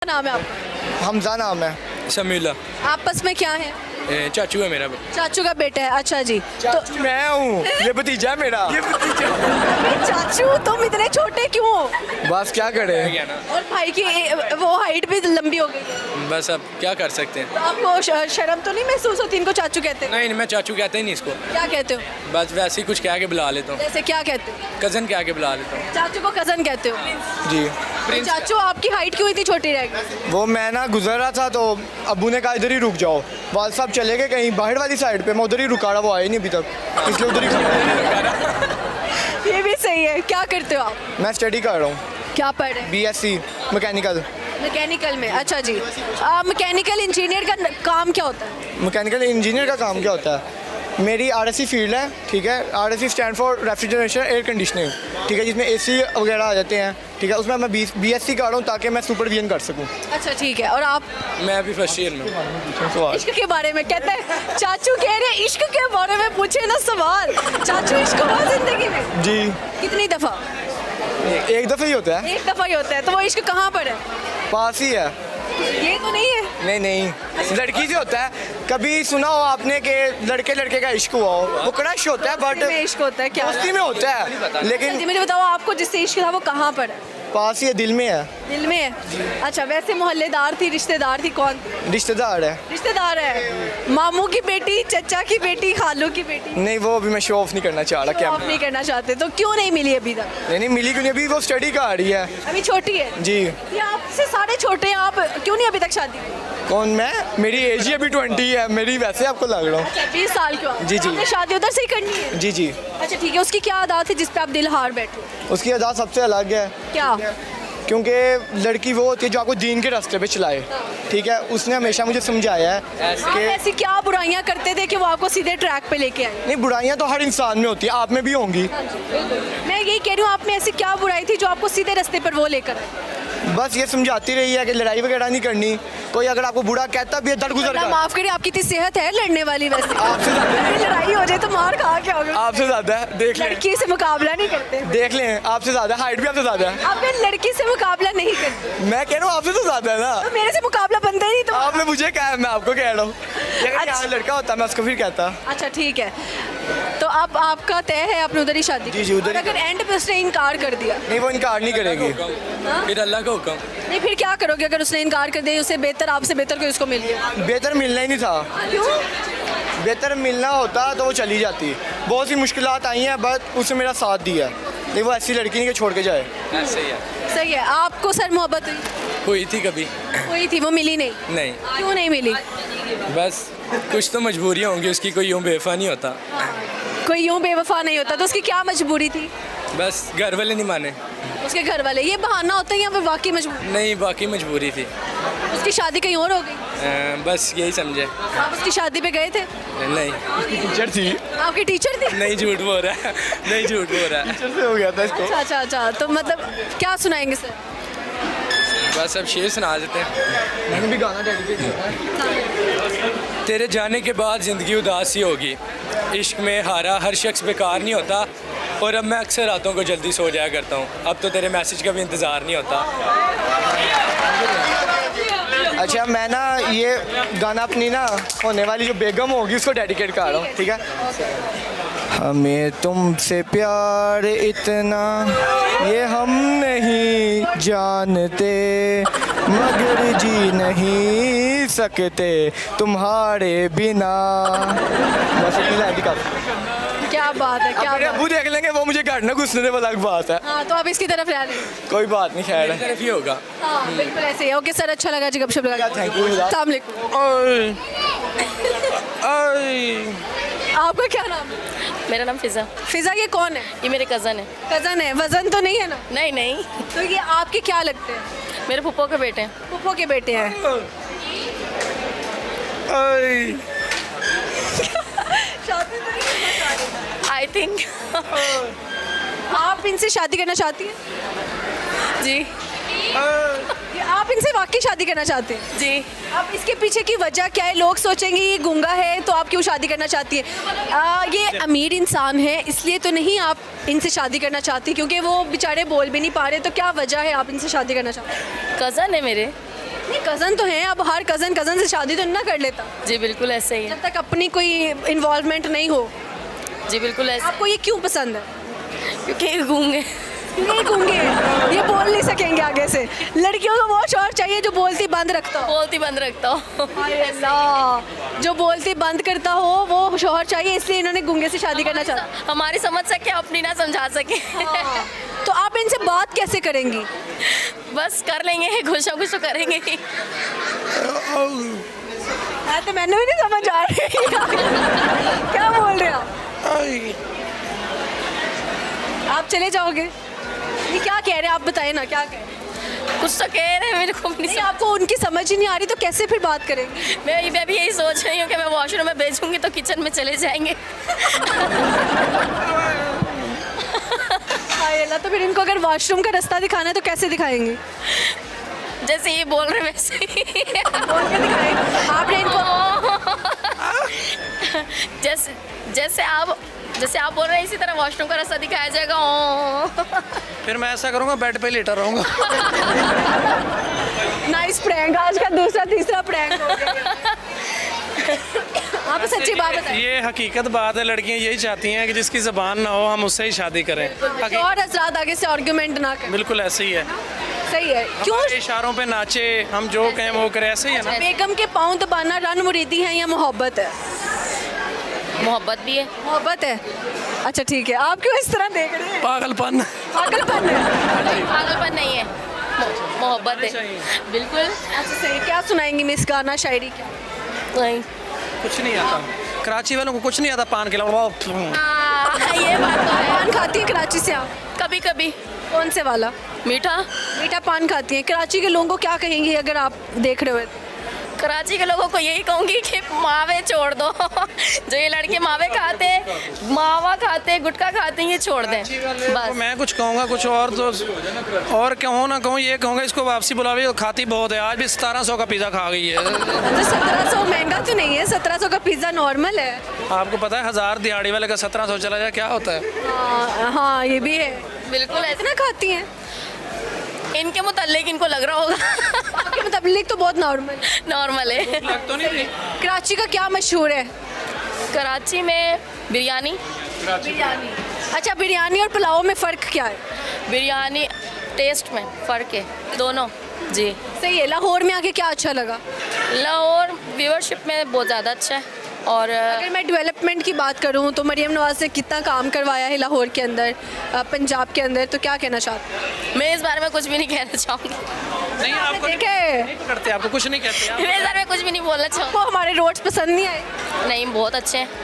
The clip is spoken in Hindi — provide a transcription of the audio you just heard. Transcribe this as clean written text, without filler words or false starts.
क्या नाम है आपका? हमजा नाम है। शमीला आपस में क्या है? चाचू है मेरा। चाचू का बेटा है। अच्छा जी। चाचू मैं हूँ, ये भतीजा है मेरा। चाचू तुम इतने छोटे क्यों हो? बस क्या करे। और भाई की वो हाइट भी लंबी हो गई है। बस अब क्या कर सकते हैं। तो आपको शर्म तो नहीं महसूस होती इनको चाचू कहते हैं? नहीं मैं चाचू कहते ही नहीं इसको। क्या कहते हो? बस वैसे ही कुछ कह के बुला लेता हूँ। जैसे क्या कहते हो? कज़न कह के बुला लेता हूँ। चाचू को कजन कहते हो? जी तो चाचू आपकी हाइट क्यों इतनी छोटी रह गई? वो मैं ना गुजर रहा था तो अब्बू ने कहा इधर ही रुक जाओ। वाल साहब चले गए कहीं बाहर वाली साइड पे, मैं उधर ही रुका रहा, वो आए नहीं अभी तक, इसलिए उधर ही ये भी सही है। क्या करते हो आप? मैं स्टडी कर रहा हूँ, क्या पढ़ रहे हैं? BSc mechanical. मैकेनिकल में। अच्छा जी। मैकेनिकल इंजीनियर का काम क्या होता है? मैकेनिकल इंजीनियर का काम क्या होता है? मेरी RSC फील्ड है, ठीक है। RSC stand for refrigeration air conditioning, ठीक है, जिसमें AC वगैरह आ जाते हैं, ठीक है। उसमें मैं BSc कर रहा हूँ ताकि मैं सुपरविजन कर सकूँ। अच्छा ठीक है। और आप? मैं अभी फर्स्ट ईयर में हूँ। सवाल इश्क के बारे में कहते हैं। चाचू कह रहे हैं इश्क के बारे में पूछे ना सवाल। चाचू इश्क हुआ जिंदगी में? जी कितनी दफा? एक दफ़े ही होता है, एक दफा ही होता है। तो वो इश्क कहाँ पर है? पास ही है। ये तो नहीं है। नहीं नहीं, लड़की से होता है। कभी सुना हो आपने कि लड़के लड़के का इश्क हुआ हो? वो क्रश होता है बट में इश्क होता है क्या? दोस्ती में होता है, लेकिन जल्दी मुझे बताओ आपको जिससे इश्क था वो कहाँ पर है? पास ही है, दिल में है। दिल में है। अच्छा वैसे मोहल्लेदार थी, रिश्तेदार थी, कौन? रिश्तेदार है। रिश्तेदार है। मामू की बेटी, चचा की बेटी, खालू की बेटी? नहीं वो अभी मैं शो ऑफ नहीं करना चाह रहा। क्या ऑफ नहीं करना चाहते तो क्यों नहीं मिली अभी तक? नहीं मिली क्यों नहीं? अभी वो स्टडी कर रही है। अभी छोटी है जी। ये आपसे सारे छोटे हैं, आप क्यों नहीं अभी तक शादी की? कौन मैं? मेरी एज ही अभी 20 है मेरी, वैसे आपको लग रहा हूँ। अच्छा 20 साल के हो आप। जी, जी। आपने शादी उधर से ही करनी है? जी जी। अच्छा ठीक है। उसकी क्या आदत है जिस पे आप दिल हार बैठे? उसकी अदा सबसे अलग है, क्या? क्योंकि लड़की वो होती है जो आपको दीन के रास्ते पे चलाए, ठीक है। उसने हमेशा मुझे समझाया है आप कि ऐसी क्या बुराइयां करते थे कि वो आपको सीधे ट्रैक पे लेके आए? नहीं, बुराइयां तो हर इंसान में होती है, आप में भी होंगी। मैं यही कह रही हूँ आप में ऐसी क्या बुराई थी जो आपको सीधे रास्ते पर वो लेकर आए? बस ये समझाती रही है कि लड़ाई वगैरह नहीं करनी। कोई अगर आपको बुरा कहता भी है दर गुजर अल्लाह कर। माफ करिए, आपकी इतनी सेहत है लड़ने वाली? वैसे आपसे ज़्यादा अगर लड़ाई हो जाए तो मार खा के आओगे। आपसे ज़्यादा है, देख लें। लड़की से मुकाबला नहीं करते? देख लें, आपसे ज़्यादा, हाइट भी आपसे ज़्यादा है। आप लड़की से मुकाबला नहीं करते मैं कह रहा हूँ आपसे तो ज़्यादा है ना। तो मेरे से मुकाबला बनता ही नहीं तो। आपने मुझे कहा है, मैं आपको कह रहा हूँ। अगर अच्छा। यहाँ लड़का होता मैं उसको फिर कहता। अच्छा ठीक है। तो अब आपका तय है आपने उधर ही शादी? जी, जी, उधर ही। और अगर एंड पे उसने इनकार कर दिया? नहीं वो इनकार नहीं करेगी। फिर अल्लाह का हुक्म। नहीं फिर क्या करोगे अगर उसने इनकार कर दिया? उससे बेहतर, आपसे बेहतर कोई उसको मिल गया? बेहतर मिलना ही नहीं था। क्यों? बेहतर मिलना होता तो वो चली जाती। बहुत सी मुश्किलात आई हैं बट उसने मेरा साथ दिया। नहीं वो ऐसी लड़की नहीं कि छोड़ के जाए। ऐसे ही है। सही है। आपको सर मोहब्बत हुई थी कभी? हुई थी, वो मिली नहीं? नहीं। क्यों नहीं मिली? बस कुछ तो मजबूरियाँ होंगी उसकी, कोई यूँ बेवफा नहीं होता। कोई यूं बेवफा नहीं होता। तो उसकी क्या मजबूरी थी? बस घर वाले नहीं माने। उसके घर वाले? ये बहाना होता है या फिर वाकई मजबूरी? नहीं बाकी मजबूरी थी। उसकी शादी कहीं और हो गई? बस यही समझे। आप उसकी शादी पे गए थे? नहीं टीचर थी। आपकी टीचर थी? नहीं झूठ बोल रहा है, नहीं झूठ बोल रहा है। टीचर से हो गया था इसको। अच्छा अच्छा अच्छा। तो मतलब क्या सुनाएंगे सर? बस अब शेर सुना देते हैं। मैंने भी गाना डेडिकेट किया है। तेरे जाने के बाद ज़िंदगी उदास ही होगी, इश्क में हारा हर शख्स बेकार नहीं होता, और अब मैं अक्सर रातों को जल्दी सो जाया करता हूँ, अब तो तेरे मैसेज का भी इंतज़ार नहीं होता। अच्छा मैं ना ये गाना अपनी ना होने वाली जो बेगम होगी उसको डेडिकेट कर रहा हूँ, ठीक है। हमें तुमसे प्यार इतना ये हम नहीं जानते, मगर जी नहीं सकते तुम्हारे बिना। बस इतनी लाइन दिखा। क्या बात है, क्या मेरे बात अब्बू देख लेंगे, वो मुझे घर ना घुसने दे, वो अलग बात है। हाँ तो आप इसकी तरफ रह लें। कोई बात नहीं, खैर है। तरफ ही होगा। हाँ बिल्कुल ऐसे ही। ओके सर, अच्छा लगा जी, गपशप लगा। Thank you. अस्सलाम वालेकुम। आपका क्या नाम है? मेरा नाम फिज़ा। फिजा, ये कौन है? ये मेरे कज़न है। कजन है? वजन तो नहीं है ना? नहीं नहीं, तो ये आपके क्या लगते हैं? मेरे फुप्पो के बेटे हैं। फूफो के बेटे हैं। शादी तो नहीं करना चाह रहे? आई थिंक आप इनसे शादी करना चाहती हैं? जी ये आप इनसे वाकई शादी करना चाहते हैं? जी। अब इसके पीछे की वजह क्या है? लोग सोचेंगे ये गूंगा है तो आप क्यों शादी करना चाहती हैं? ये अमीर इंसान है इसलिए तो नहीं आप इनसे शादी करना चाहती, क्योंकि वो बेचारे बोल भी नहीं पा रहे, तो क्या वजह है आप इनसे शादी करना चाहते हैं? कज़न है मेरे। नहीं कज़न तो हैं, अब हर कज़न से शादी तो नहीं ना कर लेता जी बिल्कुल ऐसे ही है। जब तक अपनी कोई इन्वॉल्वमेंट नहीं हो। जी बिल्कुल ऐसे, आपको ये क्यों पसंद है? क्योंकि गूंगे। नहीं गूंगे, ये बोल नहीं सकेंगे आगे से। लड़कियों को वो शौहर चाहिए जो बोलती बंद रखता हो। बोलती बंद रखता हूँ। हाय अल्लाह, जो बोलती बंद करता हो वो शौहर चाहिए, इसलिए इन्होंने गूंगे से शादी करना चाहता। हमारी समझ सके, अपनी ना समझा सके। तो आप इनसे बात कैसे करेंगी? बस कर लेंगे, खुश हो कुछ तो करेंगे ही। हाँ, तो मैंने भी नहीं समझ आ रही क्या बोल रहे हैं आप चले जाओगे? ये क्या कह रहे हैं आप बताएं ना, क्या कह रहे हैं? कुछ तो कह रहे हैं, मेरे को भी नहीं नहीं, आपको उनकी समझ ही नहीं आ रही तो कैसे फिर बात करेंगे? मैं भी यही सोच रही हूँ कि मैं वॉशरूम में भेजूंगी तो किचन में चले जाएंगे। हाय अल्लाह, तो फिर इनको अगर वॉशरूम का रास्ता दिखाना है तो कैसे दिखाएंगे? जैसे ये बोल रहे वैसे ही। बोल के दिखाएंगे आपने इनको? जैसे आप बोल रहे हैं इसी तरह वॉशरूम का रास्ता दिखाया जाएगा। फिर मैं ऐसा करूँगा, बेड पे लेटा रहूँगा। नाइस प्रैंक, आज का दूसरा तीसरा प्रैंक हो गया। आप सच्ची बात बताएं। ये हकीकत बात है, लड़कियाँ यही चाहती हैं कि जिसकी ज़बान ना हो हम उससे ही शादी करें। और हजरात आगे से आर्गुमेंट ना करें। बिल्कुल ऐसे ही है। सही है। क्यों? हमारे इशारों पे नाचे, हम जो कहें वो करें, ऐसे ही है ना। बेगम के पाँव दबाना रन मुरीदी है या मोहब्बत है? मोहब्बत भी है। मोहब्बत है। अच्छा ठीक है, आप क्यों इस तरह देख रहे हैं? पागलपन। पागलपन है। पागलपन नहीं है, मोहब्बत है। बिल्कुल। अच्छा सही, क्या सुनाएंगी मिस, गाना शायरी क्या? नहीं, कुछ नहीं आता कराची वालों को, कुछ नहीं आता पान के अलावा। ये बात तो है। पान खाती हैं कराची से आप? कभी कभी। कौन से वाला? मीठा। मीठा पान खाती हैं। कराची के लोगों को क्या कहेंगी अगर आप देख रहे हो? कराची के लोगों को यही कहूँगी कि मावे छोड़ दो। जो ये लड़के मावे खाते, मावा खाते, गुटखा खाते हैं, ये छोड़ दें तो बस। मैं कुछ कहूँगा कुछ और, तो और कहूँ ना कहूँ, ये कहूँगा इसको वापसी बुलावे, वो खाती बहुत है। आज भी 1700 का पिज़्ज़ा खा गई है। तो 1700 महंगा तो नहीं है, 1700 का पिज्ज़ा नॉर्मल है। आपको पता है 1000 दिहाड़ी वाले का 1700 चला जाए क्या होता है। हाँ ये भी है। बिल्कुल ऐसे इतना खाती हैं? इनके मुताल्लिक इनको लग रहा होगा। आपके मुताबिक तो बहुत नॉर्मल। नॉर्मल है। लग तो नहीं रही। कराची का क्या मशहूर है? कराची में बिरयानी। बिरयानी। अच्छा, बिरयानी और पुलाव में फ़र्क क्या है? बिरयानी टेस्ट में फ़र्क है दोनों। जी। सही है। लाहौर में आके क्या अच्छा लगा? लाहौर व्यूअरशिप में बहुत ज़्यादा अच्छा है। और अगर मैं डेवलपमेंट की बात करूं तो मरियम नवाज़ ने कितना काम करवाया है लाहौर के अंदर, पंजाब के अंदर, तो क्या कहना चाहते हैं? मैं इस बारे में कुछ भी नहीं कहना चाहूँगी। नहीं आपको देखे नहीं करते, आपको कुछ नहीं कहते। मैं इस बारे में कुछ भी नहीं बोलना चाहूँगी। आपको हमारे रोड्स पसंद नहीं आए? नहीं, बहुत अच्छे हैं।